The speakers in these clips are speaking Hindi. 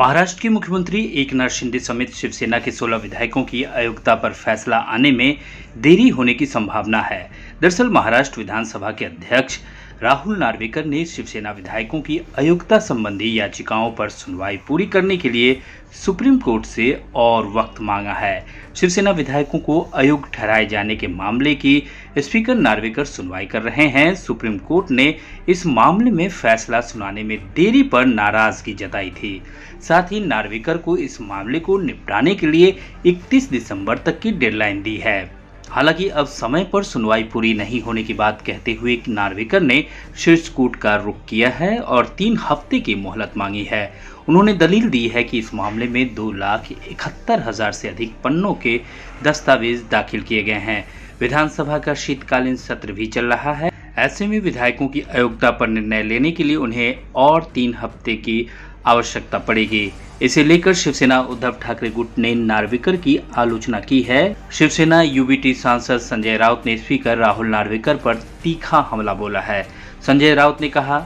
महाराष्ट्र के मुख्यमंत्री एकनाथ शिंदे समेत शिवसेना के 16 विधायकों की अयोग्यता पर फैसला आने में देरी होने की संभावना है। दरअसल महाराष्ट्र विधानसभा के अध्यक्ष राहुल नार्वेकर ने शिवसेना विधायकों की अयोग्यता संबंधी याचिकाओं पर सुनवाई पूरी करने के लिए सुप्रीम कोर्ट से और वक्त मांगा है। शिवसेना विधायकों को अयोग्य ठहराए जाने के मामले की स्पीकर नार्वेकर सुनवाई कर रहे हैं। सुप्रीम कोर्ट ने इस मामले में फैसला सुनाने में देरी पर नाराजगी जताई थी। साथ ही नार्वेकर को इस मामले को निपटाने के लिए 31 दिसंबर तक की डेडलाइन दी है। हालांकि अब समय पर सुनवाई पूरी नहीं होने की बात कहते हुए नार्वेकर ने शीर्ष कोर्ट का रुख किया है और 3 हफ्ते की मोहलत मांगी है। उन्होंने दलील दी है कि इस मामले में 2,71,000 से अधिक पन्नों के दस्तावेज दाखिल किए गए हैं। विधानसभा का शीतकालीन सत्र भी चल रहा है। ऐसे में विधायकों की अयोग्यता पर निर्णय लेने के लिए उन्हें और 3 हफ्ते की आवश्यकता पड़ेगी। इसे लेकर शिवसेना उद्धव ठाकरे गुट ने नार्वेकर की आलोचना की है। शिवसेना यूबीटी सांसद संजय राउत ने स्पीकर राहुल नार्वेकर पर तीखा हमला बोला है। संजय राउत ने कहा,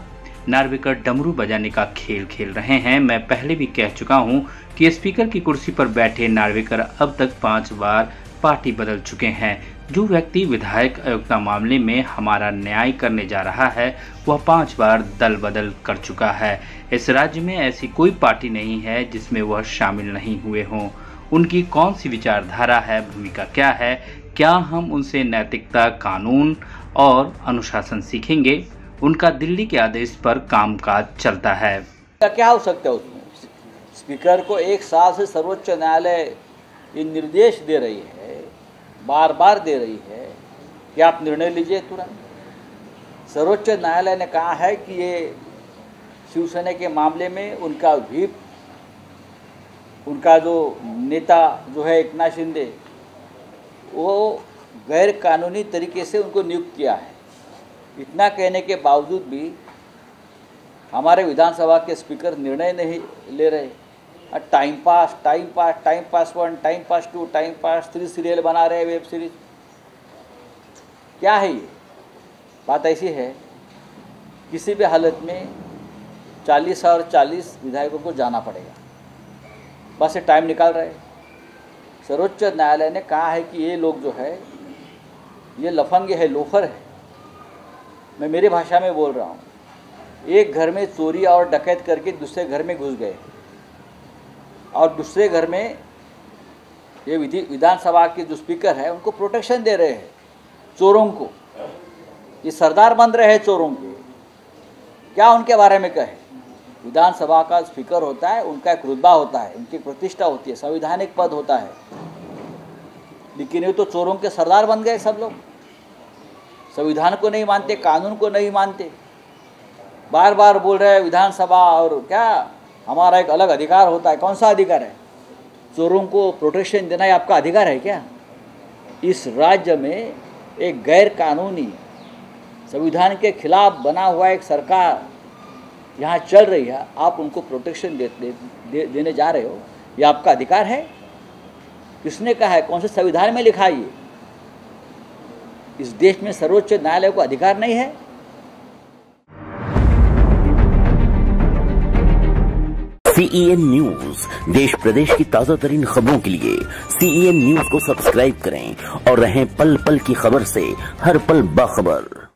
नार्वेकर डमरू बजाने का खेल खेल रहे हैं। मैं पहले भी कह चुका हूं कि स्पीकर की कुर्सी पर बैठे नार्वेकर अब तक 5 बार पार्टी बदल चुके हैं। जो व्यक्ति विधायक अयोग्यता मामले में हमारा न्याय करने जा रहा है वह 5 बार दल बदल कर चुका है। इस राज्य में ऐसी कोई पार्टी नहीं है जिसमें वह शामिल नहीं हुए हों। उनकी कौन सी विचारधारा है, भूमिका क्या है, क्या हम उनसे नैतिकता, कानून और अनुशासन सीखेंगे? उनका दिल्ली के आदेश पर कामकाज चलता है। क्या हो सकता है उसमें? स्पीकर को 1 साल से सर्वोच्च न्यायालय ये निर्देश दे रही है, बार बार दे रही है कि आप निर्णय लीजिए तुरंत। सर्वोच्च न्यायालय ने कहा है कि ये शिवसेना के मामले में उनका व्हीप, उनका जो नेता जो है एकनाथ शिंदे, वो गैर कानूनी तरीके से उनको नियुक्त किया है। इतना कहने के बावजूद भी हमारे विधानसभा के स्पीकर निर्णय नहीं ले रहे। Time pass 1, time pass 2, time pass 3 serial बना रहे, वेब सीरीज। क्या है ये? बात ऐसी है, किसी भी हालत में 40 और 40 विधायकों को जाना पड़ेगा। बस ये टाइम निकाल रहे। सर्वोच्च न्यायालय ने कहा है कि ये लोग जो है ये लफंगे है, लोफर है। मैं मेरी भाषा में बोल रहा हूँ। एक घर में चोरी और डकैत करके दूसरे घर में घुस गए और दूसरे घर में ये विधानसभा के जो स्पीकर है उनको प्रोटेक्शन दे रहे हैं चोरों को। ये सरदार बन रहे हैं चोरों के। क्या उनके बारे में कहे? विधानसभा का स्पीकर होता है, उनका एक रुतबा होता है, उनकी प्रतिष्ठा होती है, संवैधानिक पद होता है। लेकिन ये तो चोरों के सरदार बन गए सब लोग। संविधान को नहीं मानते, कानून को नहीं मानते। बार बार बोल रहे हैं विधानसभा और क्या हमारा एक अलग अधिकार होता है। कौन सा अधिकार है? चोरों को प्रोटेक्शन देना ही आपका अधिकार है क्या? इस राज्य में एक गैर कानूनी संविधान के खिलाफ बना हुआ एक सरकार यहाँ चल रही है, आप उनको प्रोटेक्शन देने जा रहे हो। ये आपका अधिकार है? किसने कहा है? कौन से संविधान में लिखा है ये? इस देश में सर्वोच्च न्यायालय को अधिकार नहीं है? CEN न्यूज देश प्रदेश की ताजा तरीन खबरों के लिए CEN न्यूज को सब्सक्राइब करें और रहें पल पल की खबर से हर पल बाखबर।